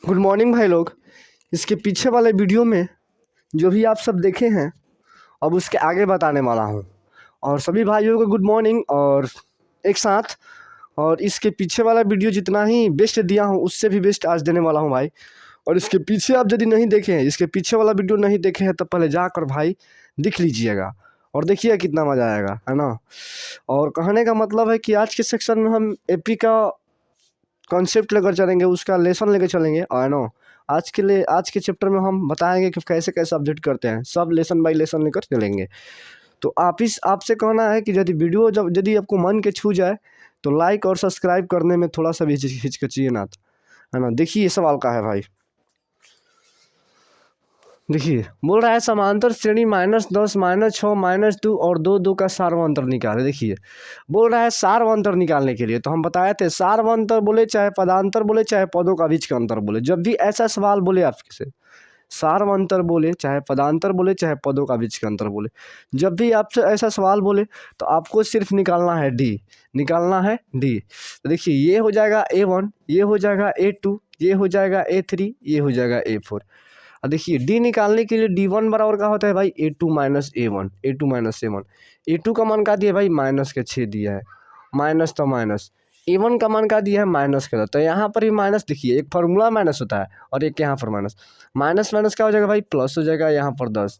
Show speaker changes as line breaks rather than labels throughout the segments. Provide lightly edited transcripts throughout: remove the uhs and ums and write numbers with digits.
Good morning भाई लोग। इसके पीछे वाले वीडियो में जो भी आप सब देखे हैं अब उसके आगे बताने वाला हूँ। और सभी भाइयों को गुड मॉर्निंग और एक साथ। और इसके पीछे वाला वीडियो जितना ही बेस्ट दिया हूँ उससे भी बेस्ट आज देने वाला हूँ भाई। और इसके पीछे आप यदि नहीं देखे हैं, इसके पीछे वाला वीडियो नहीं देखे हैं, तो पहले जाकर भाई दिख लीजिएगा और देखिए कितना मज़ा आएगा, है ना। और कहने का मतलब है कि आज के सेक्शन में हम एपी का कॉन्सेप्ट लेकर चलेंगे, उसका लेसन लेकर चलेंगे। और नो आज के चैप्टर में हम बताएंगे कि कैसे कैसे अपडेट करते हैं, सब लेसन बाय लेसन लेकर चलेंगे। तो आपसे कहना है कि यदि वीडियो यदि आपको मन के छू जाए तो लाइक और सब्सक्राइब करने में थोड़ा सा भी हिचकिचाइए ना, है ना। देखिए ये सवाल का है भाई। देखिए बोल रहा है समांतर श्रेणी -10 -6 -2 और 2 का सार्वंतर निकाले। देखिए बोल रहा है सार्वंतर निकालने के लिए तो हम बताए थे सार्वंतर बोले चाहे पदांतर बोले चाहे पदों का बीच का अंतर बोले, जब भी ऐसा सवाल बोले आपसे सार्वंतर बोले चाहे पदांतर बोले चाहे पदों का बीच का अंतर बोले, जब भी आपसे ऐसा सवाल बोले तो आपको सिर्फ निकालना है डी, निकालना है डी। तो देखिए ये हो जाएगा A1, ये हो जाएगा A2, ये हो जाएगा A3, ये हो जाएगा A4। अब देखिए डी निकालने के लिए D1 बराबर का होता है भाई A2 minus A1, A2 minus A1। A2 का मान का दिया भाई -6 दिया है, माइनस तो माइनस। A1 का मान का दिया है माइनस का, तो यहाँ पर भी माइनस। देखिए एक फार्मूला माइनस होता है और एक यहाँ पर माइनस। माइनस माइनस क्या हो जाएगा भाई, प्लस हो जाएगा यहाँ पर 10।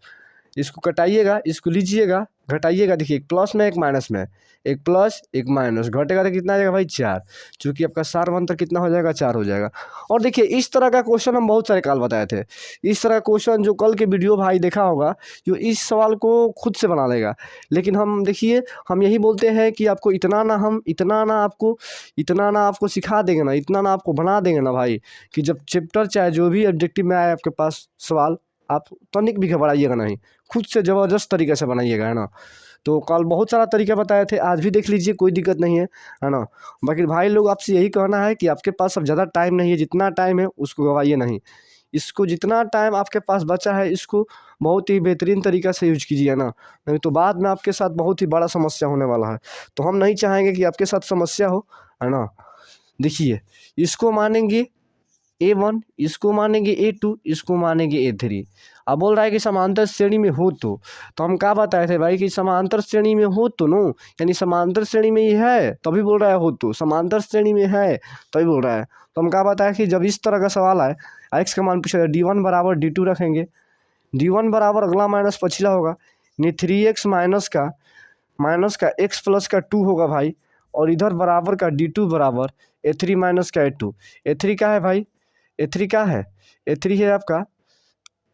इसको कटाइएगा, इसको लीजिएगा, घटाइएगा। देखिए एक प्लस में एक माइनस में, एक प्लस एक माइनस, घटेगा तो कितना आ जाएगा भाई 4। चूँकि आपका सार्वंतर कितना हो जाएगा 4 हो जाएगा। और देखिए इस तरह का क्वेश्चन हम बहुत सारे काल बताए थे। इस तरह का क्वेश्चन जो कल के वीडियो भाई देखा होगा जो इस सवाल को खुद से बना लेगा। लेकिन हम देखिए हम यही बोलते हैं कि आपको इतना ना आपको सिखा देंगे ना, इतना ना आपको बना देंगे ना भाई, कि जब चैप्टर चाहे जो भी ऑब्जेक्टिव में आए आपके पास सवाल, आप तनिक भी घबराइएगा नहीं, खुद से ज़बरदस्त तरीके से बनाइएगा, है ना। तो कल बहुत सारा तरीका बताए थे, आज भी देख लीजिए, कोई दिक्कत नहीं है ना। बाकी भाई लोग आपसे यही कहना है कि आपके पास अब ज़्यादा टाइम नहीं है, जितना टाइम है उसको गवाइए नहीं। इसको जितना टाइम आपके पास बचा है इसको बहुत ही बेहतरीन तरीक़ा से यूज कीजिए ना, नहीं तो बाद में आपके साथ बहुत ही बड़ा समस्या होने वाला है। तो हम नहीं चाहेंगे कि आपके साथ समस्या हो, है ना। देखिए इसको मानेंगे A1, इसको मानेंगे A2, इसको मानेंगे A3। अब बोल रहा है कि समांतर श्रेणी में हो तो हम क्या बताए थे भाई कि समांतर श्रेणी में हो तो नो, यानी समांतर श्रेणी में ही है तभी बोल रहा है हो, तो समांतर श्रेणी में है तभी बोल रहा है। तो हम क्या बताया कि जब इस तरह का सवाल आए, x का मान पूछा जाए, D1 बराबर D2 रखेंगे, D1 बराबर अगला माइनस पछिला होगा, यानी 3x माइनस का x प्लस का 2 होगा भाई, और इधर बराबर का D2 बराबर A3 माइनस का A2। A3 क्या है भाई, A3 क्या है, A3 है आपका,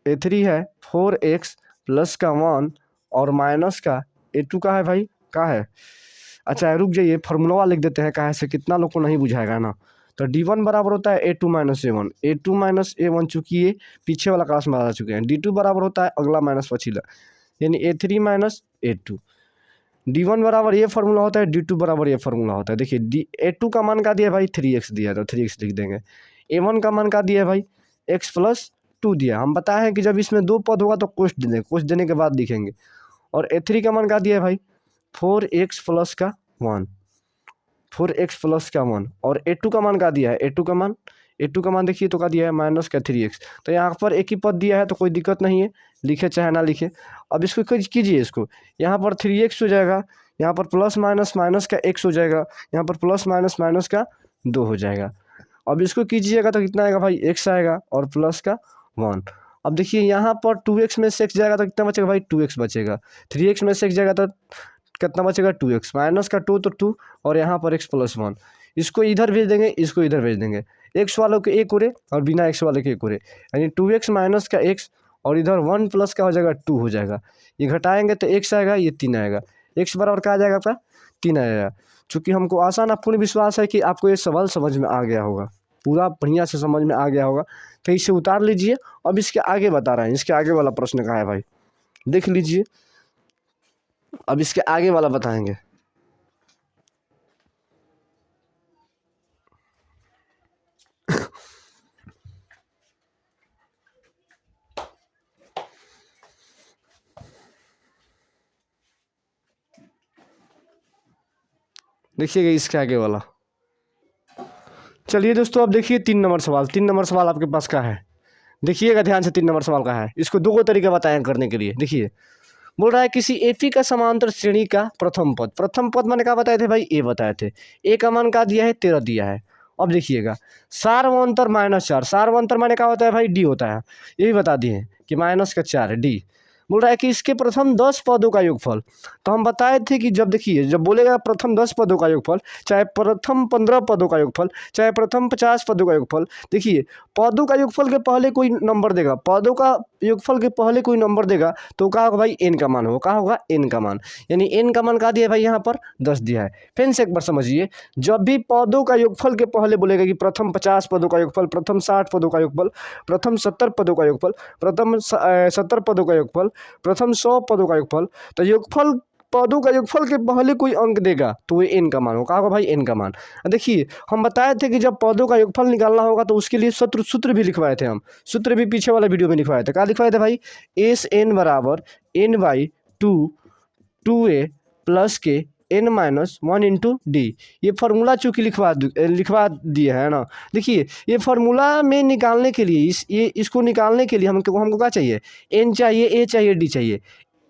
A3 है 4x प्लस का 1 और माइनस का A2 का है भाई, का है। अच्छा रुक जाइए, फार्मूला लिख देते हैं, कहाँ से कितना लोग को नहीं बुझाएगा ना। तो D1 बराबर होता है A2 minus A1, A2 minus A1, चूँकि ये पीछे वाला क्लास में बता चुके हैं। D2 बराबर होता है अगला माइनस पछिला, यानी A3 माइनस A2। D1 बराबर ये फार्मूला होता है, D2 बराबर ये फार्मूला होता है। देखिए A2 का मान का दिया है भाई 3x दिया है, तो 3x लिख देंगे। A1 का मान का दिया है भाई x प्लस 2 दिया। हम बताए हैं कि जब इसमें 2 पद होगा तो कोष्ठ देंगे, कोष्ठ देने के बाद लिखेंगे। और A3 का मान का दिया है भाई 4x प्लस का 1, 4x प्लस का 1। और A2 का मान का दिया है, A2 का मान देखिए तो का दिया है माइनस का 3x। तो यहाँ पर एक ही पद दिया है तो कोई दिक्कत नहीं है, लिखे चाहे ना लिखे। अब इसको कीजिए, इसको यहाँ पर 3x हो जाएगा, यहाँ पर प्लस माइनस माइनस का x हो जाएगा, यहाँ पर प्लस माइनस माइनस का 2 हो जाएगा। अब इसको कीजिएगा तो कितना आएगा भाई x आएगा और प्लस का 1। अब देखिए यहाँ पर 2x में से x जाएगा तो कितना बचेगा भाई 2x बचेगा, 3x में से x जाएगा तो कितना बचेगा 2x, माइनस का 2 तो 2 और यहाँ पर x प्लस 1। इसको इधर भेज देंगे, इसको इधर भेज देंगे, x वालों के एक उड़े और बिना x वाले के एक उड़े, यानी 2x माइनस का x और इधर 1 प्लस का हो जाएगा 2 हो जाएगा। ये घटाएंगे तो x आएगा, ये 3 आएगा, x बराबर क्या आ जाएगा आपका 3 आएगा। चूँकि हमको आसान पूर्ण विश्वास है कि आपको ये सवाल समझ में आ गया होगा, पूरा बढ़िया से समझ में आ गया होगा। तो इसे उतार लीजिए। अब इसके आगे बता रहे हैं, इसके आगे वाला प्रश्न कहाँ है भाई, देख लीजिए। अब इसके आगे वाला बताएंगे। देखिएगा इसके आगे वाला, चलिए दोस्तों, अब देखिए 3 नंबर सवाल। 3 नंबर सवाल आपके पास का है, देखिएगा ध्यान से। 3 नंबर सवाल का है, इसको दो तरीका बताएं करने के लिए। देखिए, बोल रहा है किसी एपी का समांतर श्रेणी का प्रथम पद। प्रथम पद मैंने क्या बताए थे भाई? ए बताए थे। ए का मान क्या दिया है? 13 दिया है। अब देखिएगा, सार्वंतर -4। सार्वंतर मैंने क्या होता है भाई? डी होता है। ये भी बता दिए कि -4 है, डी। बोल रहा है कि इसके प्रथम 10 पदों का योगफल। तो हम बताए थे कि जब देखिए, जब बोलेगा प्रथम 10 पदों का योगफल, चाहे प्रथम 15 पदों का योगफल, चाहे प्रथम 50 पदों का योगफल, देखिए पदों का योगफल के पहले कोई नंबर देगा, पदों का योगफल के पहले कोई नंबर देगा तो क्या होगा भाई? एन का मान होगा। क्या होगा? एन का मान। यानी एन का मान क्या दिया है भाई? यहाँ पर 10 दिया है। फिर से एक बार समझिए, जब भी पदों का योगफल के पहले बोलेगा कि प्रथम 50 पदों का योगफल, प्रथम 60 पदों का योगफल, प्रथम 70 पदों का योगफल, प्रथम 70 पदों का योगफल, प्रथम 100 पदों का योगफल, तो योगफल पदों का योगफल के पहले कोई अंक देगा तो ये एन का मान होगा। होगा भाई? एन का मान। देखिए, हम बताए थे कि जब पदों का योगफल निकालना होगा तो उसके लिए सूत्र भी लिखवाए थे हम। सूत्र भी पीछे वाला वीडियो में लिखवाए थे। क्या लिखवाए थे भाई? एस एन बराबर n/2 2a प्लस के n-1 इंटू डी। ये फार्मूला चूँकि लिखवा दिए है ना। देखिए, ये फार्मूला में निकालने के लिए इसको निकालने के लिए हमको क्या चाहिए? एन चाहिए, ए चाहिए, डी चाहिए।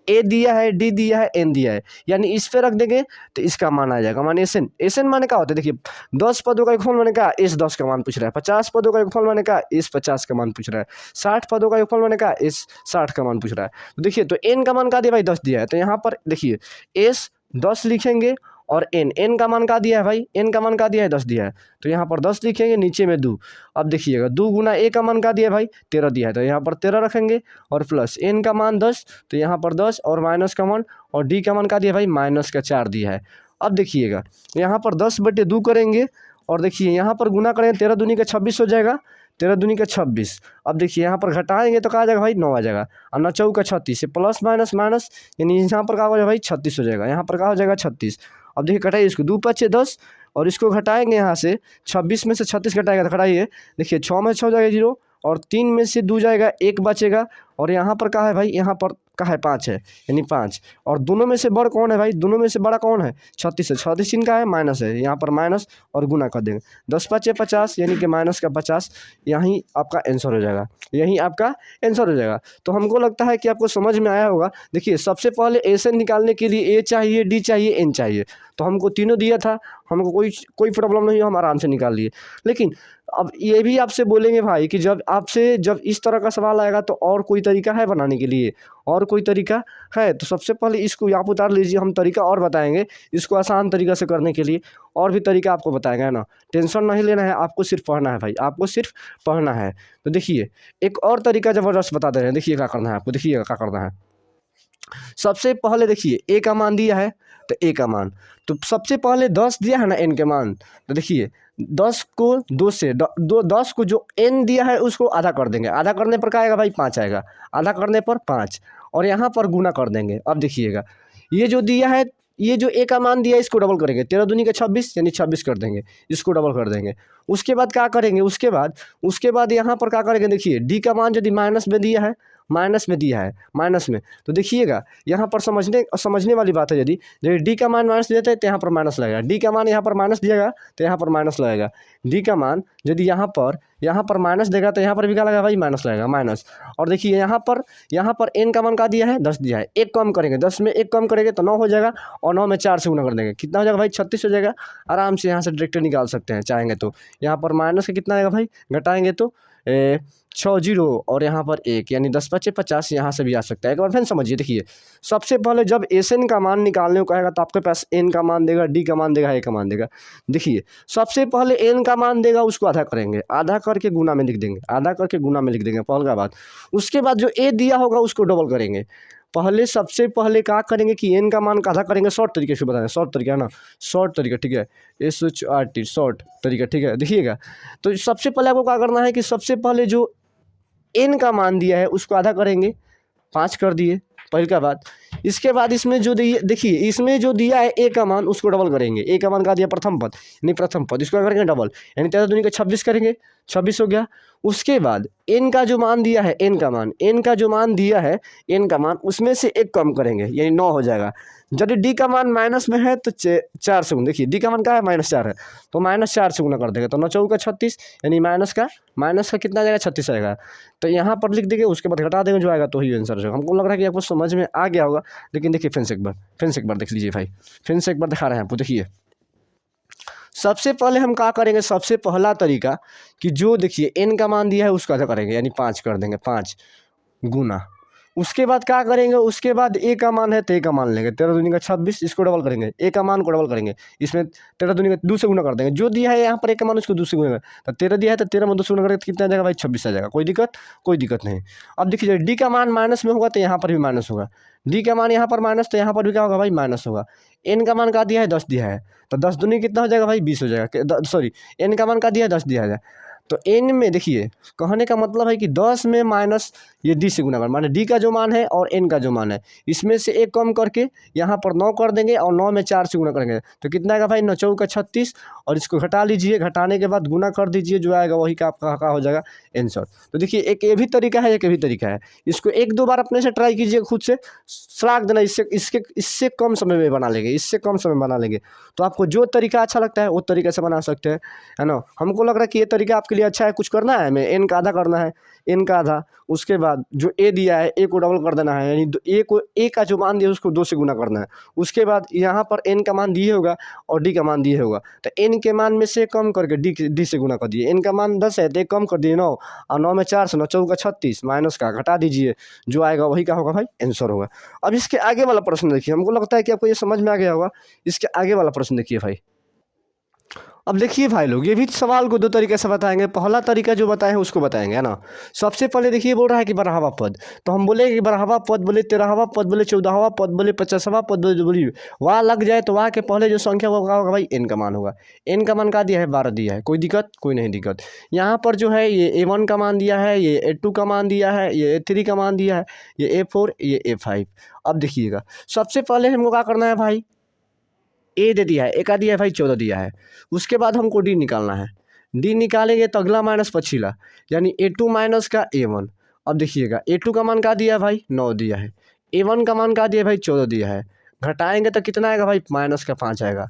ए दिया है, डी दिया है, एन दिया है, यानी इस पे रख देंगे तो इसका मान आ जाएगा। मान एस एन। एस एन माने क्या होता है? देखिए, 10 पदों का योगफल माने क्या? एस 10 का मान पूछ रहा है। 50 पदों का योगफल माने क्या? एस 50 का मान पूछ रहा है। 60 पदों का योगफल माने क्या? एस 60 का मान पूछ रहा है। तो देखिए, तो एन का मान क्या दिया भाई? 10 दिया है। तो यहाँ पर देखिए, एस 10 लिखेंगे और एन का मान क्या दिया है भाई? एन का मान क्या दिया है? 10 दिया है। तो यहाँ पर 10 लिखेंगे, नीचे में 2। अब देखिएगा, 2 गुना ए का मान क्या दिया है भाई? 13 दिया है। तो यहाँ पर 13 रखेंगे और प्लस एन का मान 10, तो यहाँ पर 10 और माइनस का मान, और डी का मान क्या दिया भाई? -4 दिया है। अब देखिएगा, यहाँ पर 10/2 करेंगे और देखिए यहाँ पर गुना करेंगे, 13 दूनी का 26 हो जाएगा। 13 दूनी का 26। अब देखिए यहाँ पर घटाएंगे तो क्या आ जाएगा भाई? 9 आ जाएगा। और 9 चौका 36 से प्लस माइनस माइनस, यानी यहाँ पर क्या हो जाएगा भाई? 36 हो जाएगा। यहाँ पर क्या हो जाएगा? 36। अब देखिए घटाइए इसको, 2 5 10 और इसको घटाएंगे यहाँ से, 26 में से 36 घटाएगा तो घटाइए। देखिए 6 में 6 जाएगा 0 और 3 में से 2 जाएगा, 1 बचेगा। और यहाँ पर क्या है भाई? यहाँ पर क्या है? 5 है, यानी 5। और दोनों में से बड़ा कौन है भाई? दोनों में से बड़ा कौन है? 36 है। 36 इनका है, माइनस है, यहाँ पर माइनस और गुना कर देंगे। 10 5 50, यानी कि -50। यहीं आपका आंसर हो जाएगा, यहीं आपका आंसर हो जाएगा। तो हमको लगता है कि आपको समझ में आया होगा। देखिए, सबसे पहले एस एन निकालने के लिए ए चाहिए, डी चाहिए, एन चाहिए। तो हमको तीनों दिया था, हमको कोई प्रॉब्लम नहीं है, हम आराम से निकाल लिए। लेकिन अब ये भी आपसे बोलेंगे भाई कि जब इस तरह का सवाल आएगा तो और कोई तरीका है बनाने के लिए? और कोई तरीका है? तो सबसे पहले इसको आप उतार लीजिए, हम तरीका और बताएंगे इसको आसान तरीका से करने के लिए। और भी तरीका आपको बताएंगे, है ना। टेंशन नहीं लेना है, आपको सिर्फ पढ़ना है भाई, आपको सिर्फ पढ़ना है। तो देखिए, एक और तरीका ज़बरदस्त बता दे रहे हैं। देखिए क्या करना है आपको, देखिएगा क्या करना है। सबसे पहले देखिए, ए का मान दिया है तो ए का मान, तो सबसे पहले 10 दिया है ना एन के मान। तो देखिए 10 को 2 से 10 को जो एन दिया है उसको आधा कर देंगे। आधा करने पर क्या आएगा भाई? 5 आएगा। आधा करने पर 5 और यहाँ पर गुना कर देंगे। अब देखिएगा, ये जो दिया है, ये जो ए का मान दिया है इसको डबल करेंगे। 13 दूनी का 26, यानी 26 कर देंगे, इसको डबल कर देंगे। उसके बाद क्या करेंगे? उसके बाद यहाँ पर क्या करेंगे? देखिए, डी का मान यदि माइनस में दिया है, माइनस में, तो देखिएगा यहाँ पर समझने वाली बात है। यदि डी का मान माइनस देते हैं तो यहाँ पर माइनस लगेगा। डी का मान यहाँ पर माइनस दिएगा तो यहाँ पर माइनस लगेगा। डी का मान यदि यहाँ पर माइनस देगा तो यहाँ पर भी क्या लगेगा भाई? माइनस लगेगा, माइनस। और देखिए यहाँ पर एन का मान क्या दिया है? 10 दिया है। 1 कम करेंगे, 10 में 1 कम करेंगे तो 9 हो जाएगा, और 9 में 4 से गुना कर देंगे। कितना हो जाएगा भाई? 36 हो जाएगा। आराम से यहाँ से डायरेक्ट निकाल सकते हैं चाहेंगे तो। यहाँ पर माइनस का कितना आएगा भाई? घटाएंगे तो 6 0 और यहाँ पर 1, यानी 10 5 50, यहाँ से भी आ सकता है। एक बार फिर समझिए, देखिए सबसे पहले जब एस एन का मान निकालने को कहेगा तो आपके पास एन का मान देगा, डी का मान देगा, ए का मान देगा। देखिए, सबसे पहले एन का मान देगा, उसको आधा करेंगे, आधा करके गुना में लिख देंगे, आधा करके गुना में लिख देंगे, पहला बात। उसके बाद जो ए दिया होगा उसको डबल करेंगे। सबसे पहले क्या करेंगे कि एन का मान का आधा करेंगे। शॉर्ट तरीके से बताएं, शॉर्ट तरीका है ना, शॉर्ट तरीका, ठीक है, SHORT, शॉर्ट तरीका, ठीक है। देखिएगा, तो सबसे पहले आपको क्या करना है कि सबसे पहले जो एन का मान दिया है उसको आधा करेंगे, 5 कर दिए, पहली का बात। इसके बाद इसमें जो देखिए, इसमें जो दिया है ए का मान उसको डबल करेंगे। ए का मान का दिया? प्रथम पद, यानी प्रथम पद, इसको करेंगे डबल, यानी 13 दूनी का 26 करेंगे 26 हो गया। उसके बाद n का जो मान दिया है, n का मान दिया है, n का मान उसमें से एक कम करेंगे यानी 9 हो जाएगा। यदि d का मान माइनस में है तो 4 से गुना, देखिए d का मान क्या है -4 है तो -4 से गुना कर देंगे तो 9 चौका 36 यानी माइनस का कितना आ जाएगा 36 आएगा। तो यहाँ पर लिख देंगे, उसके बाद घटा देंगे जो आएगा तो ही आंसर है। हमको लग रहा है कि आपको समझ में आ गया होगा, लेकिन देखिए फिर से एक बार देख लीजिए भाई, फिर से एक बार दिखा रहे हैं आपको। देखिए सबसे पहले हम क्या करेंगे, सबसे पहला तरीका कि जो देखिए n का मान दिया है उसका क्या करेंगे यानी 5 कर देंगे, 5 गुना। उसके बाद क्या करेंगे, उसके बाद a का मान है तो a का मान लेंगे, 13 दूनी का 26, इसको डबल करेंगे, a का मान को डबल करेंगे, इसमें 13 दूनी का 2 से गुना कर देंगे, जो दिया है यहाँ पर a का मान उसको 2 से गुना, तो 13 दिया है तो 13 में 2 से गुना करेंगे तो कितना आ जाएगा भाई 26 आ जाएगा। कोई दिक्कत नहीं। अब देखिए d का मान माइनस में होगा तो यहाँ पर भी माइनस होगा, d का मान यहाँ पर माइनस तो यहाँ पर भी क्या होगा भाई माइनस होगा। n का मान का दिया है 10 दिया है तो 10 दूनी कितना हो जाएगा भाई 20 हो जाएगा, सॉरी n का मान का दिया है 10 दिया है तो n में देखिए कहने का मतलब है कि 10 में माइनस ये d से गुना कर, माने d का जो मान है और n का जो मान है इसमें से एक कम करके यहाँ पर 9 कर देंगे और 9 में 4 से गुना करेंगे तो कितना आएगा भाई 9 चौका 36 और इसको घटा लीजिए, घटाने के बाद गुना कर दीजिए, जो आएगा वही का आपका हो जाएगा आंसर। तो देखिए एक ये भी तरीका है, एक ये भी तरीका है, इसको 1-2 बार अपने से ट्राई कीजिए, खुद से सलाह देना, इससे कम समय में बना लेंगे, इससे कम समय बना लेंगे। तो आपको जो तरीका अच्छा लगता है वो तरीके से बना सकते हैं, है ना। हमको लग रहा है कि ये तरीका आपके लिए अच्छा है। कुछ करना है हमें, n का आधा करना है, n का आधा, उसके बाद जो a दिया है a को डबल कर देना है, यानी a का जो मान दिया है उसको 2 से गुना करना है। उसके बाद यहाँ पर n का मान दिए होगा और d का मान दिए होगा तो n के मान में से कम करके d से गुना कर दिए। n का मान 10 है तो एक कम कर दिए 9 और 9 में 4 से 9 चौका 36 माइनस का घटा दीजिए, जो आएगा वही का होगा भाई आंसर होगा। अब इसके आगे वाला प्रश्न देखिए, हमको लगता है कि आपको ये समझ में आ गया होगा। इसके आगे वाला प्रश्न देखिए भाई। अब देखिए भाई लोग, ये भी सवाल को 2 तरीके से बताएंगे। पहला तरीका जो बताए हैं उसको बताएंगे, है ना। सबसे पहले देखिए बोल रहा है कि 12वां पद, तो हम बोले कि 12वां पद बोले, 13वां पद बोले, 14वां पद बोले, 50वां पद बोले, वहाँ लग जाए तो वहाँ के पहले जो संख्या होगा भाई n का मान होगा। n का मान का दिया है 12 दिया है, कोई दिक्कत कोई नहीं दिक्कत। यहाँ पर जो है ये a1 का मान दिया है, ये a2 का मान दिया है, ये a3 का मान दिया है, ये a4 ये a5। अब देखिएगा सबसे पहले हमको क्या करना है भाई, ए दे दिया है, ए का दिया है भाई 14 दिया है। उसके बाद हमको डी निकालना है, डी निकालेंगे तो अगला माइनस पछिला यानी a2 माइनस का a1। अब देखिएगा a2 का मान का दिया है भाई 9 दिया है, a1 का मान का दिया है भाई 14 दिया है, घटाएंगे तो कितना आएगा भाई माइनस का 5 आएगा।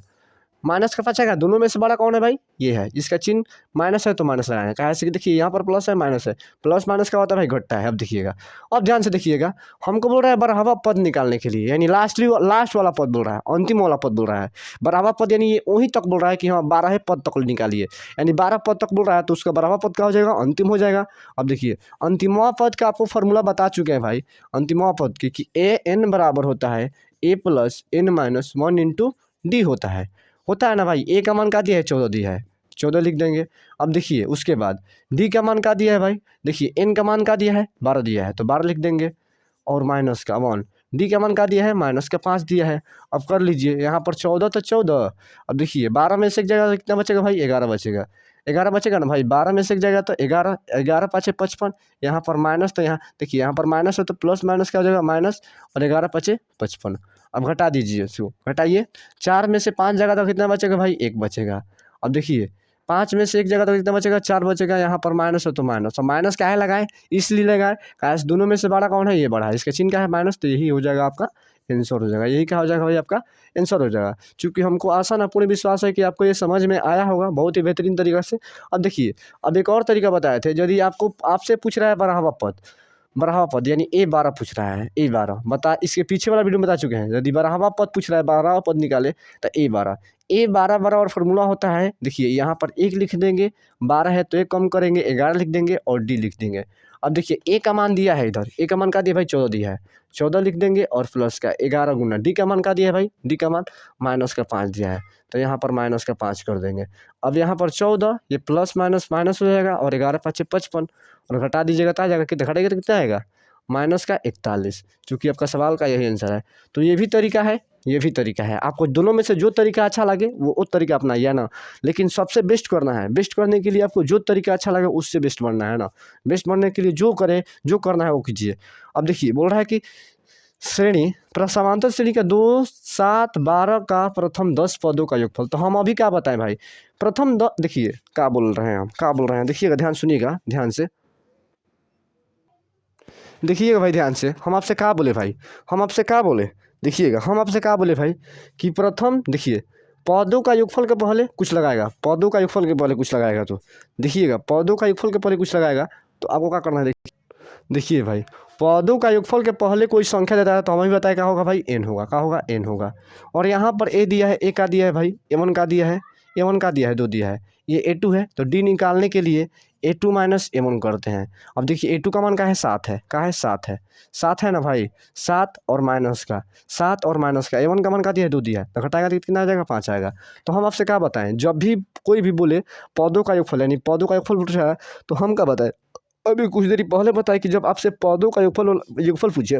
माइनस का 5 आएगा, दोनों में से बड़ा कौन है भाई, ये है, इसका चिन्ह माइनस है तो माइनस लगाना है। कैसे कि देखिए यहाँ पर प्लस है माइनस है, प्लस माइनस का होता है भाई घटता है। अब देखिएगा, अब ध्यान से देखिएगा, हमको बोल रहा है 12वां पद निकालने के लिए, यानी लास्ट वाला पद बोल रहा है, अंतिम वाला पद बोल रहा है। 12वां पद यानी ये वहीं तक बोल रहा है कि हाँ 12 पद तक निकालिए, यानी 12 पद तक बोल रहा है तो उसका 12वां पद क्या हो जाएगा, अंतिम हो जाएगा। अब देखिए अंतिमवां पद का आपको फॉर्मूला बता चुके हैं भाई, अंतिमवां पद की कि an बराबर होता है a plus n minus 1 into D होता है ना भाई। ए का मान का दिया है 14 दिया है, 14 लिख देंगे। अब देखिए उसके बाद डी का मान का दिया है भाई, देखिए एन का मान का दिया है 12 दिया है तो 12 लिख देंगे, और माइनस का 1, डी का मान का दिया है माइनस का 5 दिया है। अब कर लीजिए यहाँ पर 14 तो 14, अब देखिए 12 में से एक जगह कितना बचेगा भाई 11 बचेगा, 11 बचेगा ना भाई, 12 में से एक जाएगा तो 11, 11 पाँचे 55, यहाँ पर माइनस, तो यहाँ देखिए यहाँ पर माइनस है तो प्लस माइनस क्या हो जाएगा माइनस, और 11 पाँचे 55। अब घटा दीजिए, इसको घटाइए, 4 में से 5 जगह तो कितना बचेगा भाई 1 बचेगा। अब देखिए 5 में से 1 जगह तो कितना बचेगा 4 बचेगा, यहाँ पर माइनस है तो माइनस, और माइनस क्या है लगाए इसलिए लगाए कैसे दोनों में से बड़ा कौन है, ये बड़ा है, इसका चिन्ह क्या है माइनस, तो यही हो जाएगा आपका आंसर हो जाएगा, यही क्या हो जाएगा भाई आपका आंसर हो जाएगा। चूँकि हमको आशा ना पूर्ण विश्वास है कि आपको ये समझ में आया होगा बहुत ही बेहतरीन तरीक़े से। अब देखिए अब एक और तरीका बताए थे, यदि आपसे पूछ रहा है 12वां पद यानी a12 पूछ रहा है, a12 बता, इसके पीछे वाला वीडियो में बता चुके हैं, यदि 12वां पद पूछ रहा है 12वां पद निकाले तो a12 बराबर फॉर्मूला होता है, देखिए यहाँ पर 1 लिख देंगे, 12 है तो 1 कम करेंगे 11 लिख देंगे और d लिख देंगे। अब देखिए a का मान दिया है, इधर a का मान का दिया भाई 14 दिया है, 14 लिख देंगे और प्लस का 11 गुना d का मान का दिया है भाई, d का मान माइनस का 5 दिया है तो यहाँ पर माइनस का 5 कर देंगे। अब यहाँ पर 14 ये प्लस माइनस माइनस हो जाएगा, और 11 पाँचे 55, और घटा दीजिएगा तो आ जाएगा, कितना घटाएगा तो कितना आएगा माइनस का 41, चूँकि आपका सवाल का यही आंसर है। तो ये भी तरीका है, ये भी तरीका है, आपको दोनों में से जो तरीका अच्छा लगे वो तरीका अपनाइए ना, लेकिन सबसे बेस्ट करना है। बेस्ट करने के लिए आपको जो तरीका अच्छा लगे उससे बेस्ट बनना है ना, बेस्ट बनने के लिए जो करना है वो कीजिए। अब देखिए बोल रहा है कि समांतर श्रेणी का 2, 7, 12 का प्रथम 10 पदों का योगफल। तो हम अभी क्या बताएं भाई, प्रथम देखिए क्या बोल रहे हैं हम, क्या बोल रहे हैं, देखिएगा, ध्यान सुनिएगा, ध्यान से देखिएगा भाई, ध्यान से। हम आपसे क्या बोले भाई, हम आपसे क्या बोले, देखिएगा, हम आपसे क्या बोले भाई कि प्रथम, देखिए, पदों का योगफल के पहले कुछ लगाएगा, पदों का योगफल के पहले कुछ लगाएगा, तो देखिएगा, पदों का योगफल के पहले कुछ लगाएगा, तो आपको क्या करना है, देखिए भाई, पदों का योगफल के पहले कोई संख्या देता है तो हमें भी बताया क्या होगा भाई, एन होगा, क्या होगा, एन होगा। और यहाँ पर ए दिया है, ए का दिया है भाई, ए1 का दिया है, ए1 का दिया है, 2 दिया है, ये ए2 है, तो डी निकालने के लिए ए2 माइनस ए1 करते हैं। अब देखिए ए2 का मान का है 7 है, का है 7 है, 7 है ना भाई, 7 और माइनस का, 7 और माइनस का, ए1 का मान का दिया है, 2 दिया है, तो घटाएगा तो कितना आ जाएगा, 5 आएगा। तो हम आपसे क्या बताएं, जब भी कोई भी बोले पदों का योगफल, यानी पदों का योगफल पूछा है, तो हम क्या बताएं, अभी कुछ देर पहले बताया कि जब आपसे पदों का योगफल पूछे,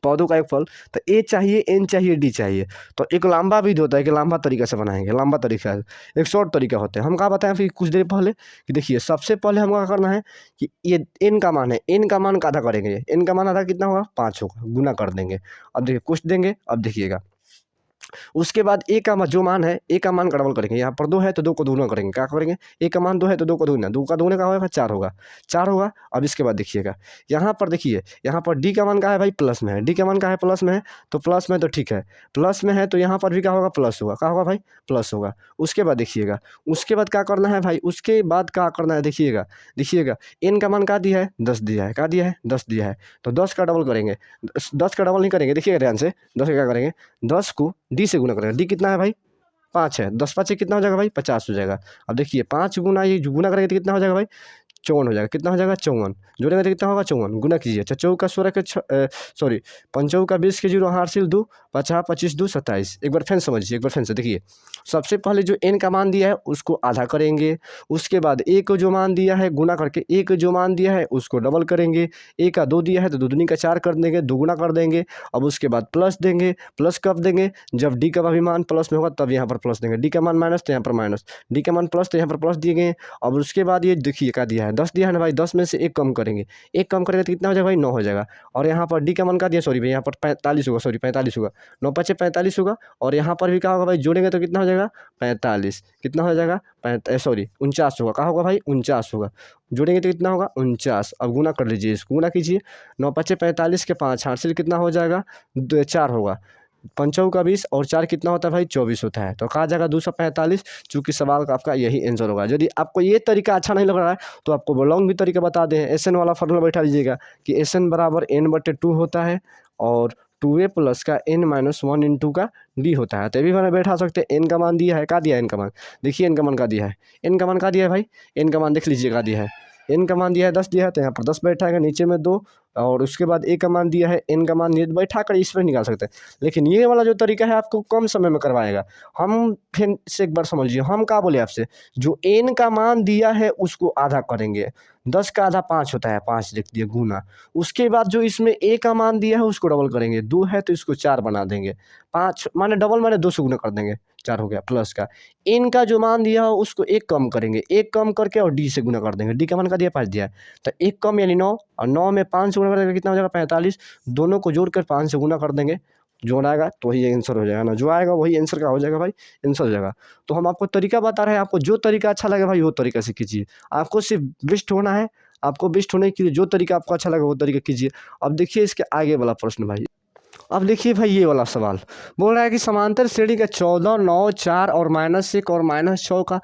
पदों का योगफल, तो ए चाहिए, एन चाहिए, डी चाहिए, तो एक लंबा विधि होता है कि लंबा तरीका से बनाएंगे, लंबा तरीका है, एक शॉर्ट तरीका होता है। हम क्या बताएं फिर कुछ देर पहले कि देखिए, सबसे पहले हम क्या करना है कि ये एन का मान है, एन का मान का आधा करेंगे, एन का मान आधा कितना होगा, 5 होगा, गुना कर देंगे। अब देखिए कुछ देंगे, अब देखिएगा, उसके बाद ए का जो मान है, ए का मान का डबल करेंगे, यहाँ पर 2 है तो 2 को दूना करेंगे, क्या करेंगे, ए का मान 2 है तो 2 को दूना, 2 का दूना का होगा 4 होगा, 4 होगा। अब इसके बाद देखिएगा, यहाँ पर देखिए, यहाँ पर डी का मान का है भाई, प्लस में है, डी का मान का है, प्लस में है, तो प्लस में तो ठीक है, प्लस में है तो यहाँ पर भी क्या होगा, प्लस होगा, क्या होगा भाई, प्लस होगा। उसके बाद देखिएगा, उसके बाद क्या करना है भाई, उसके बाद क्या करना है, देखिएगा, देखिएगा, एन का मान क्या दिया है, 10 दिया है, क्या दिया है, 10 दिया है, तो 10 का डबल करेंगे, 10 का डबल नहीं करेंगे, देखिएगा ध्यान से, 10 का क्या करेंगे, 10 को डी से गुना करेंगे, डी कितना है भाई, 5 है, 10 5 कितना हो जाएगा भाई, 50 हो जाएगा। अब देखिए 5 गुना, ये गुना करेंगे तो कितना हो जाएगा भाई, 54 हो जाएगा, कितना हो जाएगा, 54, जोड़ेंगे तो कितना होगा, 54, गुना कीजिए, अच्छा, चौका 16 के सॉरी, 5 का 20 के 0 हासिल 2, 50 25 2 27। एक बार फिर समझिए, एक बार फिर से देखिए, सबसे पहले जो एन का मान दिया है उसको आधा करेंगे, उसके बाद ए को जो मान दिया है गुना करके, ए को जो मान दिया है उसको डबल करेंगे, ए का 2 दिया है तो 2 दूनी का 4 कर देंगे, दोगुना कर देंगे। अब उसके बाद प्लस देंगे, प्लस कब देंगे, जब डी का भी मान प्लस में होगा तब यहाँ पर प्लस देंगे, डी का मान माइनस तो यहाँ पर माइनस, डी का मान प्लस तो यहाँ पर प्लस दिए गए। अब उसके बाद ये देखिए क्या दिया है, 10 दिया है ना भाई, 10 में से 1 कम करेंगे, 1 कम करेंगे तो कितना हो जाएगा भाई, 9 हो जाएगा। और यहाँ पर डी का मान का दिया, सॉरी भाई, यहाँ पर 45 होगा, सॉरी 45 होगा, 9 5 45 होगा। और यहाँ पर भी क्या होगा भाई, जोड़ेंगे तो कितना हो जाएगा, 45, कितना हो जाएगा, सॉरी 49 होगा, क्या होगा भाई, 49 होगा, जोड़ेंगे तो कितना होगा, 49। अब गुना कर लीजिए, इसको गुना कीजिए, 9 5 45 के 5 हासिल कितना हो जाएगा, 4 होगा, 5 का 20 और 4 कितना होता है भाई, 24 होता है, तो कहा जाएगा 245। चूँकि सवाल का आपका यही आंसर होगा। यदि आपको ये तरीका अच्छा नहीं लग रहा है तो आपको लॉन्ग भी तरीका बता दें, एस एन वाला फॉर्मूला बैठा लीजिएगा कि एस एन बराबर n/2 होता है और 2a प्लस का n-1 इंटू का d होता है। तो ये भी मैंने बैठा सकते हैं, एन का मान दिया है, क्या दिया है एन का मान, देखिए एन का मान का दिया है, एन का मान का दिया है भाई, एन का मान देख लीजिए क्या दिया है, एन का मान दिया है 10 दिया है, तो यहाँ पर 10 बैठाएगा, नीचे में 2, और उसके बाद ए का मान दिया है, एन का मान बैठा कर इस पर निकाल सकते हैं। लेकिन ये वाला जो तरीका है आपको कम समय में करवाएगा। हम फिर से एक बार समझिए, हम क्या बोले आपसे, जो एन का मान दिया है उसको आधा करेंगे, 10 का आधा 5 होता है, 5 लिख दिए गुना। उसके बाद जो इसमें ए का मान दिया है उसको डबल करेंगे, 2 है तो इसको 4 बना देंगे, 5 माने डबल माने 2 से गुना कर देंगे, 4 हो गया, प्लस का एन का जो मान दिया हो उसको 1 कम करेंगे, 1 कम करके और डी से गुना कर देंगे, डी का मान का दिया 5 दिया है, तो 1 कम यानी 9, और 9 में 5 से गुना करेंगे कितना हो जाएगा, 45। दोनों को जोड़कर 5 से गुना कर देंगे, जो आएगा तो वही आंसर हो जाएगा ना, जो आएगा वही आंसर का हो जाएगा भाई, आंसर हो जाएगा। तो हम आपको तरीका बता रहे हैं, आपको जो तरीका अच्छा लगे भाई वो तरीका से कीजिए, आपको सिर्फ बेस्ट होना है, आपको बेस्ट होने के लिए जो तरीका आपको अच्छा लगे वो तरीका कीजिए। अब देखिए इसके आगे वाला प्रश्न भाई, अब देखिए भाई ये वाला सवाल बोल रहा है कि समांतर श्रेणी का 14, 9, 4 और -1 और -6 का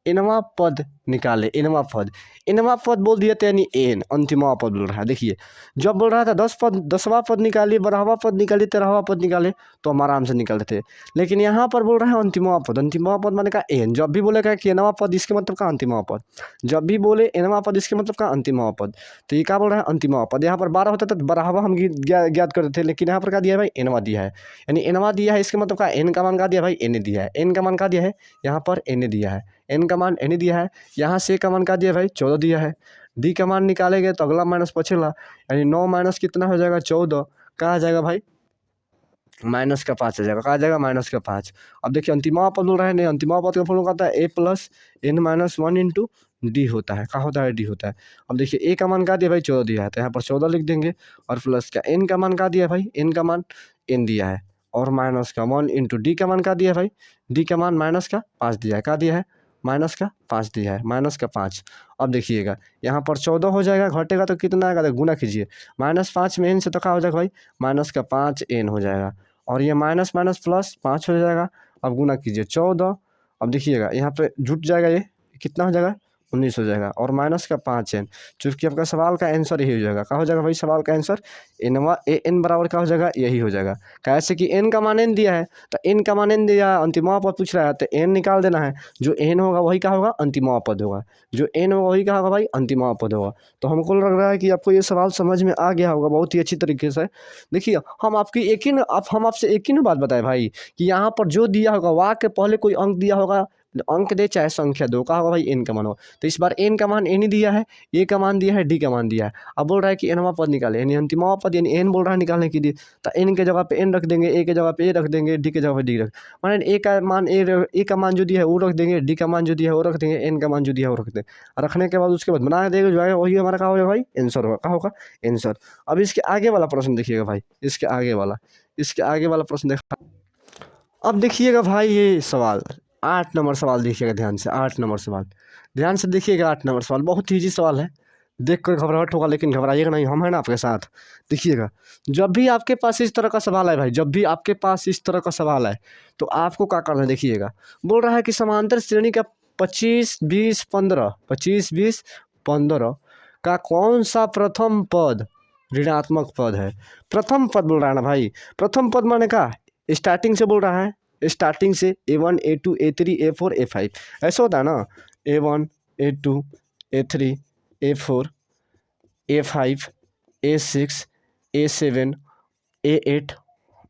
इनवा पद निकाले, इनवा पद, इनवा पद बोल दिया था यानी एन, अंतिमवा पद बोल रहा है। देखिए जब बोल रहा था 10वां पद निकालिए, 12वां पद निकालिए, 13वां पद निकाले तो हम आराम से निकालते थे, लेकिन यहाँ पर बोल रहा है अंतिमवा पद, अंतिमवा पद माने का एन, जब भी बोलेगा कि एनवा पद इसके मतलब का अंतिमवा पद, जब भी बोले एनवा पद इसके मतलब का अंतिमवा पद, तो ये क्या बोल रहा है, अंतिमवा पद। यहाँ पर 12 होता था तो 12वां हम ज्ञात करते थे, लेकिन यहाँ पर क्या दिया है भाई, एनवा दिया है, यानी एनवा दिया है, इसके मतलब का एन का मान का दिया भाई, एन दिया है, एन का मान का दिया है, यहाँ पर एन दिया है, एन का मान एन दिया है, यहाँ से का मान का दिया भाई 14 दिया है, डी का मान निकालेंगे तो अगला माइनस बचेगा, यानी 9 माइनस कितना हो जाएगा 14, कहाँ आ जाएगा भाई, -5 आ जाएगा, कहाँ आ जाएगा -5। अब देखिए अंतिमा पद बोल रहा है, नहीं अंतिमा पद का फॉर्मूला कहता है a + n - 1 इंटू डी होता है। क्या होता है? डी होता है। अब देखिए ए का मान क्या दिया भाई? 14 दिया है, तो यहाँ पर 14 लिख देंगे और प्लस का एन का मान क्या दिया है भाई? एन का मान एन दिया है और माइनस का 1 इंटू डी का मान क्या दिया है भाई? डी का मान माइनस का 5 दिया है। क्या दिया है? माइनस का 5 दिया है, माइनस का 5। अब देखिएगा यहाँ पर 14 हो जाएगा, घटेगा तो कितना आएगा? तो गुना कीजिए, -5 में एन से तो क्या हो जाएगा भाई? माइनस का 5 एन हो जाएगा और ये माइनस माइनस प्लस 5 हो जाएगा। अब गुना कीजिए 14। अब देखिएगा यहाँ पे जुट जाएगा, ये कितना हो जाएगा? 19 हो जाएगा और माइनस का 5 एन। चूँकि आपका सवाल का आंसर यही हो जाएगा। क्या हो जाएगा भाई सवाल का आंसर? एन बराबर क्या हो जाएगा? यही हो जाएगा। कैसे कि एन का मान एन दिया है, तो एन का मान एन दिया है, अंतिमा पद पूछ रहा है, तो एन निकाल देना है। जो एन होगा वही क्या होगा? अंतिमा पद होगा। जो एन होगा वही क्या होगा भाई? अंतिमा पद होगा। तो हमको लग रहा है कि आपको ये सवाल समझ में आ गया होगा बहुत ही अच्छी तरीके से। देखिए हम आपसे एक ही ना बात बताए भाई कि यहाँ पर जो दिया होगा वाक्य के पहले कोई अंक दिया होगा, अंक दे चाहे संख्या दो, कहा होगा भाई एन का मान होगा। तो इस बार एन का मान एन ही दिया है, ए का मान दिया है, डी का मान दिया है। अब बोल रहा है कि एनवा पद निकाले, यानी अंतिमा पद, यानी एन बोल रहा है निकालने के लिए। तो एन के जगह पे एन रख देंगे, ए के जगह पे ए रख देंगे, डी के जगह पे डी रख, माने ए का मान जो दिया है वो रख देंगे, डी का मान जो दिया है वो रख देंगे, एन का मान जो दिया है वो रख देंगे। रखने के बाद उसके बाद बना देगा जो है वही हमारा क्या होगा भाई? आंसर होगा। क्या होगा? आंसर। अब इसके आगे वाला प्रश्न देखिएगा भाई, इसके आगे वाला प्रश्न देखा। अब देखिएगा भाई ये सवाल 8 नंबर सवाल देखिएगा ध्यान से। 8 नंबर सवाल ध्यान से देखिएगा। 8 नंबर सवाल बहुत ही ईजी सवाल है, देख कर घबराहट होगा लेकिन घबराइएगा नहीं, हम हैं ना आपके साथ। देखिएगा जब भी आपके पास इस तरह का सवाल है भाई, जब भी आपके पास इस तरह का सवाल है तो आपको क्या करना है? देखिएगा बोल रहा है कि समांतर श्रेणी का 25, 20, 15 25, 20, 15 का कौन सा प्रथम पद ऋणात्मक पद है? प्रथम पद बोल रहा है ना भाई। प्रथम पद माने का स्टार्टिंग से बोल रहा है, स्टार्टिंग से A1 A2 A3 A4 A5 ऐसा होता है ना। A1 A2 A3 A4 A5 A6 A7 A8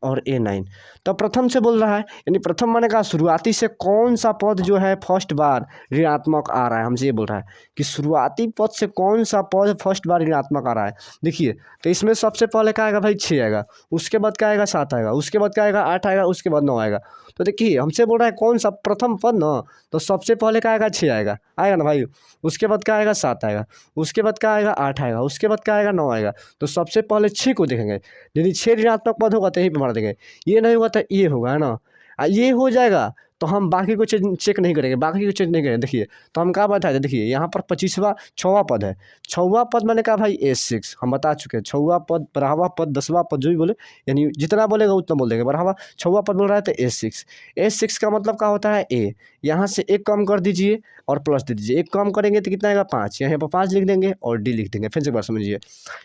और A9। तो प्रथम से बोल रहा है, यानी प्रथम माने का शुरुआती से कौन सा पद जो है फर्स्ट बार ऋणात्मक आ रहा है। हमसे ये बोल रहा है कि शुरुआती पद से कौन सा पद फर्स्ट बार ऋणात्मक आ रहा है। देखिए तो इसमें सबसे पहले क्या आएगा भाई? 6 आएगा, उसके बाद क्या आएगा? 7 आएगा, उसके बाद क्या आएगा? 8 आएगा, उसके बाद 9 आएगा। तो देखिए हमसे बोल रहा है कौन सा प्रथम पद ना, तो सबसे पहले क्या आएगा? 6 आएगा, आएगा ना भाई। उसके बाद क्या आएगा? 7 आएगा, उसके बाद क्या आएगा? 8 आएगा, उसके बाद क्या आएगा? 9 आएगा। तो सबसे पहले 6 को देखेंगे, यदि 6 ऋणात्मक पद होगा तो यहीं पर मार देंगे। ये नहीं होगा तो ये होगा, है ना। ये हो जाएगा तो हम बाकी को चेक नहीं करेंगे, बाकी को चेक नहीं करेंगे। देखिए तो हम क्या बताए थे? देखिए यहाँ पर 6वां पद है। 6वां पद मैंने कहा भाई A6, हम बता चुके हैं। 6वां पद, 12वां पद, 10वां पद जो भी बोले, यानी जितना बोलेगा उतना बोल देंगे। 6वां पद बोल रहा है तो A6। A6 का मतलब क्या होता है? ए। यहाँ से एक कम कर दीजिए और प्लस दे दीजिए। एक कम करेंगे तो कितना आएगा? 5। यहाँ पर 5 लिख देंगे और डी लिख देंगे। फिर से एक बार समझिए,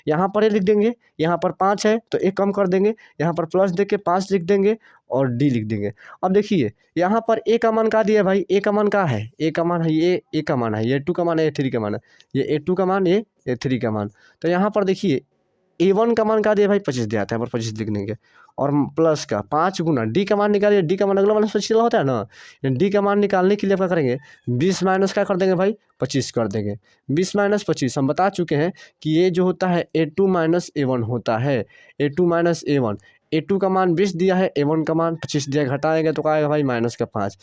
यहाँ पर ए लिख देंगे, यहाँ पर 5 है तो एक कम कर देंगे, यहाँ पर प्लस दे के 5 लिख देंगे और डी लिख देंगे। अब देखिए यहाँ पर ए का मान क्या दिया है भाई? ए का मान क्या है? ए का मान है ये, ए का मान है ये, 2 का मान है, A3 का मान है ये, A2 का मान, ये A3 का मान। तो यहाँ पर देखिए A1 का मान क्या दिया भाई? 25 दिया था, यहाँ पर 25 लिख देंगे और प्लस का 5 गुना डी का मान निकालिए। डी का मान अगला वाला से होता है ना। डी का मान निकालने के लिए क्या करेंगे? 20 माइनस क्या कर देंगे भाई? 25 कर देंगे। 20 माइनस 25 हम बता चुके हैं कि ये जो होता है A2 माइनस A1 होता है। A2 माइनस A1, A2 का मान 20 दिया है, A1 का मान 25 दिया, घटाएंगे तो क्या आएगा भाई? माइनस का 5।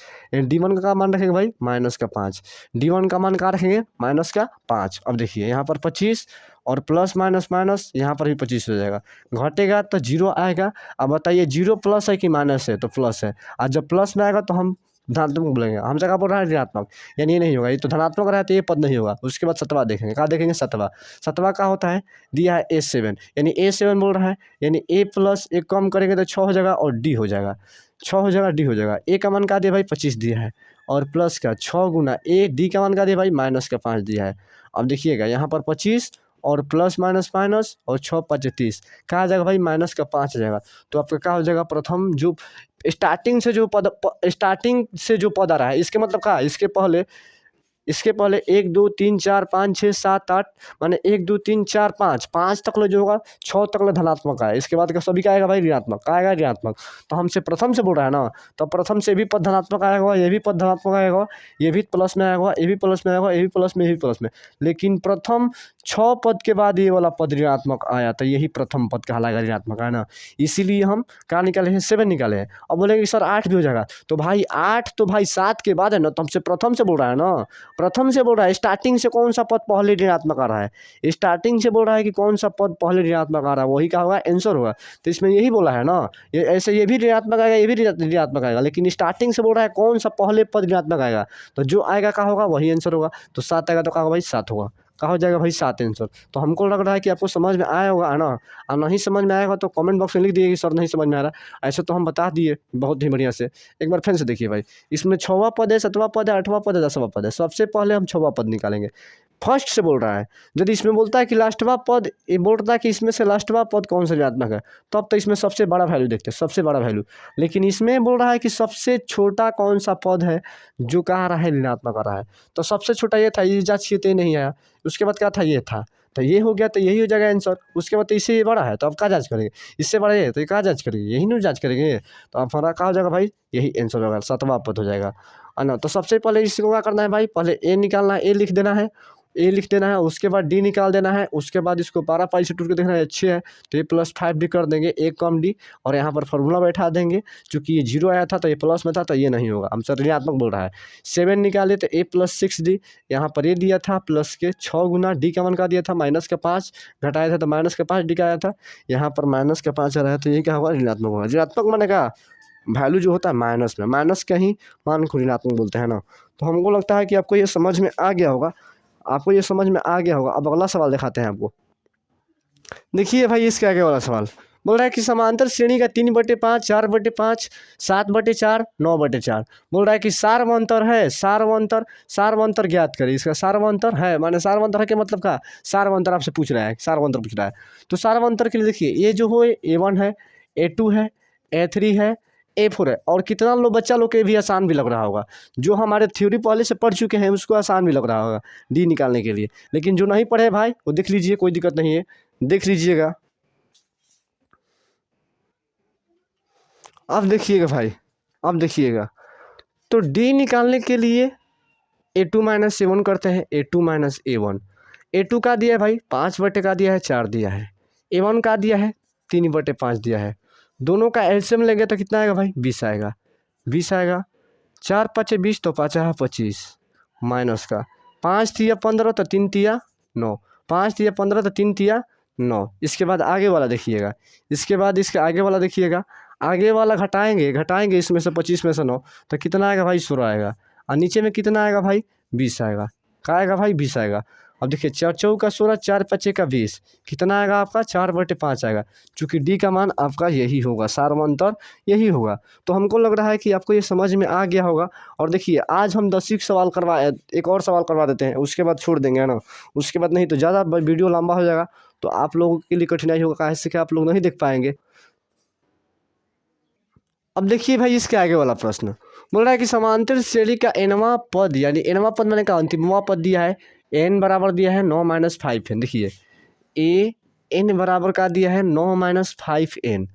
D1 का मान रखेंगे भाई? माइनस का 5। D1 का मान क्या रखेंगे? माइनस का 5। अब देखिए यहाँ पर 25 और प्लस माइनस माइनस, यहाँ पर भी 25 हो जाएगा, घटेगा तो 0 आएगा। अब बताइए 0 प्लस है कि माइनस है? तो प्लस है। और जब प्लस में आएगा तो हम धनात्मक बोलेंगे। हम जगह बोल रहा है ऋणात्मक, यानी ये नहीं होगा, ये तो धनात्मक रहा है तो ये पद नहीं होगा। उसके बाद 7वां देखेंगे, क्या देखेंगे? 7वां का होता है, दिया है A7, यानी A7 बोल रहा है, यानी A प्लस एक कम करेंगे तो 6 हो जाएगा और डी हो जाएगा। 6 हो जाएगा, डी हो जाएगा। ए का मान क्या दिया भाई? 25 दिया है और प्लस का 6 गुना ए, डी का मान क्या दिया भाई? माइनस का 5 दिया है। अब देखिएगा यहाँ पर 25 और प्लस माइनस माइनस और 6 5 30, क्या आ जाएगा भाई? माइनस का 5 आ जाएगा। तो आपका क्या हो जाएगा? प्रथम जो स्टार्टिंग से जो पद आ रहा है, इसके मतलब क्या है? इसके पहले 1 2 3 4 5 6 7 8, माने 1 2 3 4 5 तक जो होगा, 6 तक धनात्मक है। इसके बाद का सभी का आएगा भाई? ऋणात्मक। का आएगा? ऋणात्मक। तो हमसे प्रथम से बोल रहा है ना, तो प्रथम से भी पद धनात्मक आएगा, ये भी पद धनात्मक आएगा, ये भी प्लस में आएगा, ये भी प्लस में आएगा, ये भी प्लस में, ये भी प्लस में। लेकिन प्रथम 6 पद के बाद ये वाला पद ऋणात्मक आया तो यही प्रथम पद कहलाएगा ऋणात्मक, है ना। इसीलिए हम क्या निकाले हैं, 7 निकाले हैं। अब बोलेंगे सर 8 भी हो जाएगा, तो भाई 8 तो भाई 7 के बाद है ना, तो हमसे प्रथम से बोल रहा है ना, प्रथम से बोल रहा है। स्टार्टिंग से कौन सा पद पहले ऋणात्मक आ रहा है, स्टार्टिंग से बोल रहा है कि कौन सा पद पहले ऋणात्मक आ रहा है, वही क्या होगा, आंसर होगा। तो इसमें यही बोला है ना, ये ऐसे ये भी ऋणात्मक आएगा, ये भी ऋणात्मक आएगा, लेकिन स्टार्टिंग से बोल रहा है कौन सा पहले पद ऋणात्मक आएगा, तो जो आएगा क्या होगा वही आंसर होगा। तो 7 आएगा तो क्या होगा भाई, 7 होगा, कहा हो जाएगा भाई 7 आंसर। तो हमको लग रहा है कि आपको समझ में आया होगा, है ना। और नहीं समझ में आएगा तो कमेंट बॉक्स में लिख दिए कि सर नहीं समझ में आ रहा। ऐसे तो हम बता दिए बहुत ही बढ़िया से। एक बार फिर से देखिए भाई, इसमें 6वां पद है, 7वां पद है, 8वां पद है, 10वां पद है। सबसे पहले हम 6वां पद निकालेंगे, फर्स्ट से बोल रहा है। यदि इसमें बोलता है कि लास्टवां पद, ये बोल रहा है कि इसमें से लास्टवां पद कौन सा ऋणात्मक है, तब तो इसमें सबसे बड़ा वैल्यू देखते हैं, सबसे बड़ा वैल्यू। लेकिन इसमें बोल रहा है कि सबसे छोटा कौन सा पद है जो कह रहा है ऋणात्मक आ रहा है, तो सबसे छोटा ये था, ये जांच तो नहीं आया। उसके बाद क्या था, ये था, तो ये हो गया, तो यही हो जाएगा आंसर। उसके बाद तो इससे ये बड़ा है, तो अब क्या जांच करेंगे, इससे बड़ा ये है तो ये क्या जांच करेंगे, यही नहीं जांच करेंगे। तो अब हमारा क्या हो जाएगा भाई, यही आंसर होगा, 7वां पद हो जाएगा, है ना। तो सबसे पहले इसको क्या करना है भाई, पहले ए निकालना है, ए लिख देना है, ए लिख देना है। उसके बाद डी निकाल देना है। उसके बाद इसको 12 पाई से टूट के देखना है, अच्छे है तो ये +5 डी कर देंगे, ए कम डी, और यहाँ पर फॉर्मूला बैठा देंगे। चूँकि ये 0 आया था तो ये प्लस में था, तो ये नहीं होगा, हमसे ऋणात्मक बोल रहा है। 7 निकाले तो ए +6 डी, यहाँ पर ये दिया था प्लस के 6 गुना डी का मान का दिया था माइनस का 5, घटाया था तो माइनस का 5 डी का आया था, यहाँ पर माइनस का 5 आ रहा है, तो ये क्या होगा, ऋणात्मक होगा। ऋणात्मक माने का वैल्यू जो होता है माइनस में, माइनस का ही मान को ऋणात्मक बोलते हैं ना। तो हमको लगता है कि आपको ये समझ में आ गया होगा, आपको ये समझ में आ गया होगा। अब अगला सवाल दिखाते हैं आपको। देखिए भाई, इसके आगे वाला सवाल बोल रहा है कि समांतर श्रेणी का 3/5, 4/5, 7/4, 9/4 बोल रहा है कि सारवंतर है, सारवंतर, सारवंतर ज्ञात करें। इसका सारवंतर है, माने सारवंतर है के मतलब का, सारवंतर आपसे पूछ रहा है, सारवंतर पूछ रहा है। तो सारवंतर के लिए देखिए, ये जो हो A1 है, A2 है, A3 है, A4 है, और कितना लोग बच्चा लोग के भी आसान भी लग रहा होगा, जो हमारे थ्योरी पहले से पढ़ चुके हैं उसको आसान भी लग रहा होगा डी निकालने के लिए। लेकिन जो नहीं पढ़े भाई वो देख लीजिए, कोई दिक्कत नहीं है, देख लीजिएगा। अब देखिएगा भाई, अब देखिएगा, तो डी निकालने के लिए A2 - A1 करते हैं, A2 - A1। A2 का दिया है भाई 5/, का दिया है 4 दिया है, A1 का दिया है 3/5 दिया है। दोनों का एलसीएम लेंगे तो कितना आएगा भाई, 20 आएगा, 20 आएगा। 4 × 5 = 20, तो 5 × 25 माइनस का 5 × 3 = 15, तो 3 × 9, 5 × 3 = 15, तो 3 × 9। इसके बाद आगे वाला देखिएगा, इसके बाद इसके आगे वाला देखिएगा, आगे वाला घटाएंगे, घटाएंगे इसमें से 25 में से 9, तो कितना आएगा भाई, 16 आएगा। और नीचे में कितना आएगा भाई, 20 आएगा। क्या आएगा भाई, 20 आएगा। अब देखिए 4 × 4 = 16, 4 × 5 = 20, कितना आएगा आपका, 4/5 आएगा। चूँकि डी का मान आपका यही होगा, सारवंतर यही होगा। तो हमको लग रहा है कि आपको ये समझ में आ गया होगा। और देखिए आज हम 10 ही सवाल करवाए, एक और सवाल करवा देते हैं, उसके बाद छोड़ देंगे, है ना। उसके बाद नहीं तो ज़्यादा वीडियो लंबा हो जाएगा, तो आप लोगों के लिए कठिनाई होगा, कैसे कि आप लोग नहीं देख पाएंगे। अब देखिए भाई, इसके आगे वाला प्रश्न बोल रहा है कि समांतर श्रेणी का nवां पद, यानी nवां पद मैंने कहा अंतिमवां पद दिया है, n बराबर दिया है 9 - 5n। देखिए a n बराबर का दिया है 9 - 5n,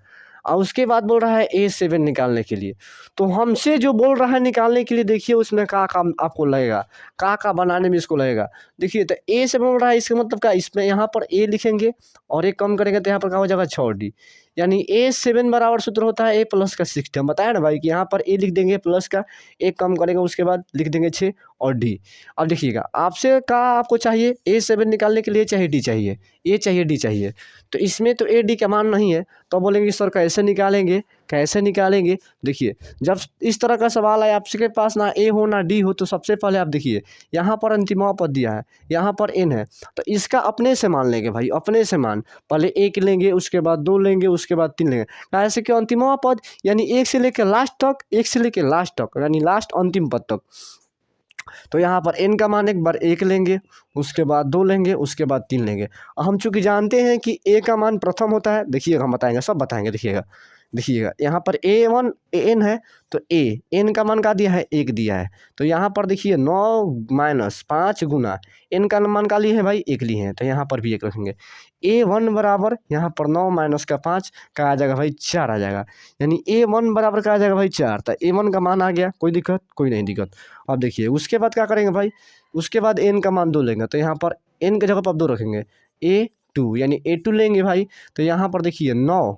और उसके बाद बोल रहा है A7 निकालने के लिए। तो हमसे जो बोल रहा है निकालने के लिए, देखिए उसमें का काम आपको लगेगा, का बनाने में इसको लगेगा। देखिए तो A7 बोल रहा है, इसका मतलब क्या, इसमें यहाँ पर A लिखेंगे और एक कम करेंगे तो यहाँ पर क्या हो जाएगा, 6D। यानी A7 बराबर सूत्र होता है A + का 6D। हम बताया ना भाई कि यहाँ पर A लिख देंगे प्लस का, एक कम करेंगे उसके बाद लिख देंगे 6 और D। अब देखिएगा आपसे का आपको चाहिए A7 निकालने के लिए, चाहिए D चाहिए, A चाहिए D चाहिए। तो इसमें तो A D का मान नहीं है, तो बोलेंगे सर कैसे निकालेंगे, कैसे निकालेंगे। देखिए जब इस तरह का सवाल है आपके पास, ना A हो ना D हो, तो सबसे पहले आप देखिए यहाँ पर अंतिमवां पद दिया है, यहाँ पर n है, तो इसका अपने से मान लेंगे भाई, अपने से मान। पहले 1 लेंगे, उसके बाद 2 लेंगे, उसके बाद 3 लेंगे। ऐसे कि अंतिमवां पद यानी 1 से लेकर लास्ट तक, 1 से लेकर लास्ट तक, यानी लास्ट अंतिम पद तक। तो यहाँ पर n का मान एक बार 1 लेंगे, उसके बाद 2 लेंगे, उसके बाद 3 लेंगे। हम चूँकि जानते हैं कि a का मान प्रथम होता है, देखिएगा हम बताएंगे, सब बताएंगे। देखिएगा यहाँ पर A1 n है, तो n का मान का दिया है, 1 दिया है। तो यहाँ पर देखिए 9 - 5 गुना n का मान का लिए है भाई, 1 लिए हैं, तो यहाँ पर भी 1 रखेंगे। A1 बराबर यहाँ पर 9 - 5 का आ जाएगा भाई, 4 आ जाएगा। यानी A1 बराबर का आ जाएगा भाई 4। तो A1 का मान आ गया, कोई दिक्कत, कोई नहीं दिक्कत। अब देखिए उसके बाद क्या करेंगे भाई, उसके बाद n का मान 2 लेंगे, तो यहाँ पर n की जगह पर आप 2 रखेंगे, A2 यानी A2 लेंगे भाई। तो यहाँ पर देखिए 9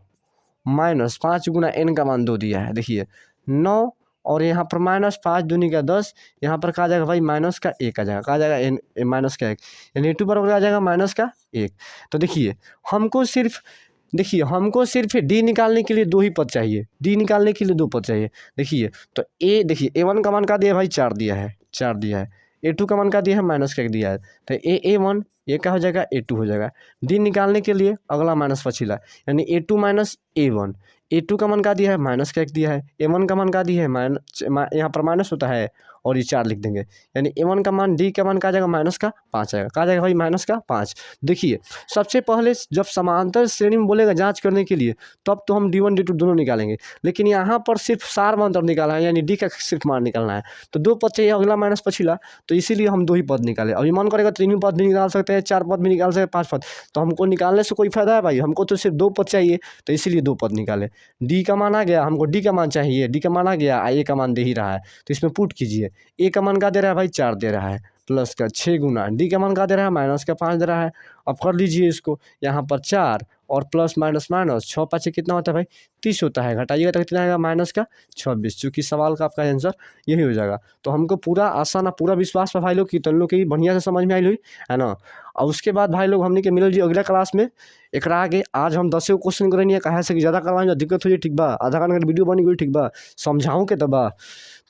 माइनस 5 गुना n का मान 2 दिया है, देखिए 9 और यहाँ पर माइनस 5 दूनी का 10, यहाँ पर कहा जाएगा भाई माइनस का 1 आ जाएगा, कहा जाएगा n माइनस का 1 यानी A2 बराबर आ जाएगा माइनस का 1। तो देखिए हमको सिर्फ डी निकालने के लिए 2 ही पद चाहिए, डी निकालने के लिए 2 पद चाहिए। देखिए तो देखिए A1 का मान का दिया है भाई 4 दिया है, 4 दिया है। A2 का मान का दिया है माइनस का 1 दिया है। तो A1 ये क्या हो जाएगा, A2 हो जाएगा। डी निकालने के लिए अगला माइनस पछिला यानी A2 माइनस A1। A2 का मान का दिया है माइनस का 1 दिया है, A1 का मान का दिया है माइनस, यहाँ पर माइनस होता है और ये 4 लिख देंगे यानी A1 का मान, डी का मान का जाएगा माइनस का 5 आएगा, कहा जाएगा भाई माइनस का 5। देखिए सबसे पहले जब समांतर श्रेणी में बोलेगा जांच करने के लिए तब तो हम D1 D2 दोनों निकालेंगे, लेकिन यहाँ पर सिर्फ सारवंतर निकालना है यानी डी का सिर्फ मान निकालना है। तो 2 पद चाहिए अगला माइनस पछिला, तो इसीलिए हम 2 ही पद निकाले। अभी मन करेगा 3 पद भी निकाल सकते हैं, 4 पद भी निकाल सकते हैं, 5 पद, तो हमको निकालने से कोई फायदा है भाई, हमको तो सिर्फ 2 पद चाहिए तो इसीलिए 2 पद निकाले। डी का मान आ गया, हमको डी का मान चाहिए, डी का मान आ गया, ए का मान दे ही रहा है तो इसमें पुट कीजिए। ए का मान का दे रहा है भाई 4 दे रहा है, प्लस का 6 गुना डी का मान का दे रहा है माइनस का 5 दे रहा है। अब कर लीजिए इसको, यहाँ पर 4 और प्लस माइनस माइनस 6 5 कितना होता है भाई 30 होता है, घटाइएगा तो कितना आएगा माइनस का 26, चूँकि सवाल का आपका आंसर यही हो जाएगा। तो हमको पूरा आसान पूरा विश्वास है भाई लोग कि तुम लोग की बढ़िया से समझ में आई हुई है ना। और उसके बाद भाई लोग हमने के मिलल जी अगला क्लास में एक आगे आज हम 10 क्वेश्चन करेंगे, कहे से कि ज़्यादा करवाएंगे दिक्कत हो जाए, ठीक बा, आधा घंटा वीडियो बन गई, ठीक बा, समझाऊँ के तब बा।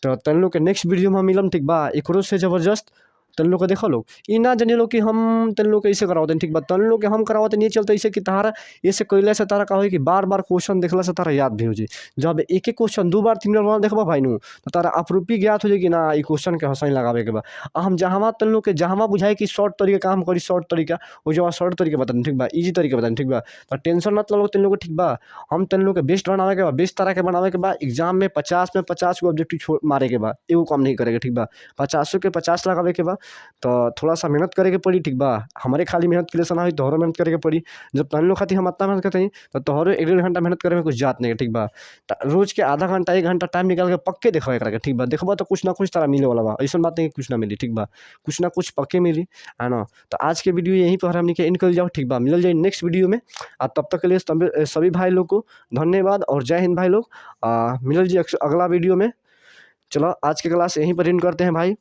तो तुम लोग के नेक्स्ट वीडियो में हम मिलम, ठीक बा, एकरो से ज़बरदस्त तुम लोग को देखो लोग ई ना जाने लो कि हम तुम लोग के ऐसे करावते हैं, ठीक बा, तुम लोग के हम करावते नहीं चलते ऐसे कि तारा ऐसे कैले से तारा का हो कि बार बार क्वेश्चन देखला से तारा याद भी हो जाए। जब एक एक क्वेश्चन 2 बार 3 बार देखबा भाई नु तो तारा अपरूपी ज्ञात हो जाए कि ना ई क्वेश्चन के हंसाई लगावे के बा। हम जहाँ तुम लोग के जहाँ बुझाए कि शॉर्ट तरीका काम करी, शॉर्ट तरीका वो जब शॉर्ट तरीका बताएं, ठीक बा, ईजी तरीका बताएं, ठीक बा, तो टेंशन मत लो तुम लोग को, ठीक बा। हम तुम लोग के बेस्ट बनावे के बा, बेस्ट तरह के बनावे के बा, एग्जाम में 50 में 50 को ऑब्जेक्टिव मारे के बा, एगो कम नहीं करेगा, ठीक बा, 50 के 50 लगावे के बा। तो थोड़ा सा मेहनत करे के पड़ी, ठीक बा, हमारे खाली मेहनत के लिए ना हो, तोहरो मेहनत करे के पड़ी। जब तुम लोग खातिर हम इतना मेहनत करते हैं तो तोहरो 1-1.5 घंटा मेहनत करे में कुछ जात नहीं है, ठीक बा। रोज के आधा घंटा 1 घंटा टाइम निकाल के पक्के देखो एक के, ठीक बा, देखबा तो कुछ ना कुछ तारा मिले वाला बा, ऐसा बात नहीं कुछ ना मिली, ठीक बा, कुछ ना कुछ पक्के मिली है ना। तो आज के वीडियो यहीं पर हमने एंड कर जाओ, ठीक बा, मिल जाए नेक्स्ट वीडियो में। तब तक के लिए सभी भाई लोग को धन्यवाद और जय हिंद भाई लोग। मिल जी अगला वीडियो में। चलो आज की क्लास यहीं पर एंड करते हैं भाई।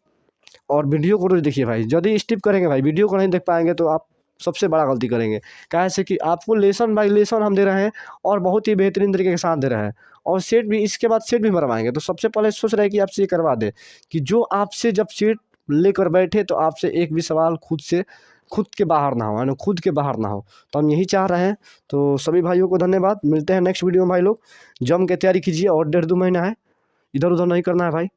और वीडियो को रोज देखिए भाई, यदि स्किप करेंगे भाई वीडियो को नहीं देख पाएंगे तो आप सबसे बड़ा गलती करेंगे। कैसे कि आपको लेसन बाई लेसन हम दे रहे हैं और बहुत ही बेहतरीन तरीके के साथ दे रहे हैं, और सेट भी इसके बाद सेट भी मरवाएंगे। तो सबसे पहले सोच रहे हैं कि आपसे ये करवा दे कि जो आपसे जब सेट लेकर बैठे तो आपसे एक भी सवाल खुद के बाहर ना हो, है ना, खुद के बाहर ना हो, तो हम यही चाह रहे हैं। तो सभी भाइयों को धन्यवाद, मिलते हैं नेक्स्ट वीडियो में भाई लोग। जम के तैयारी कीजिए और 1.5-2 महीना है, इधर उधर नहीं करना है भाई।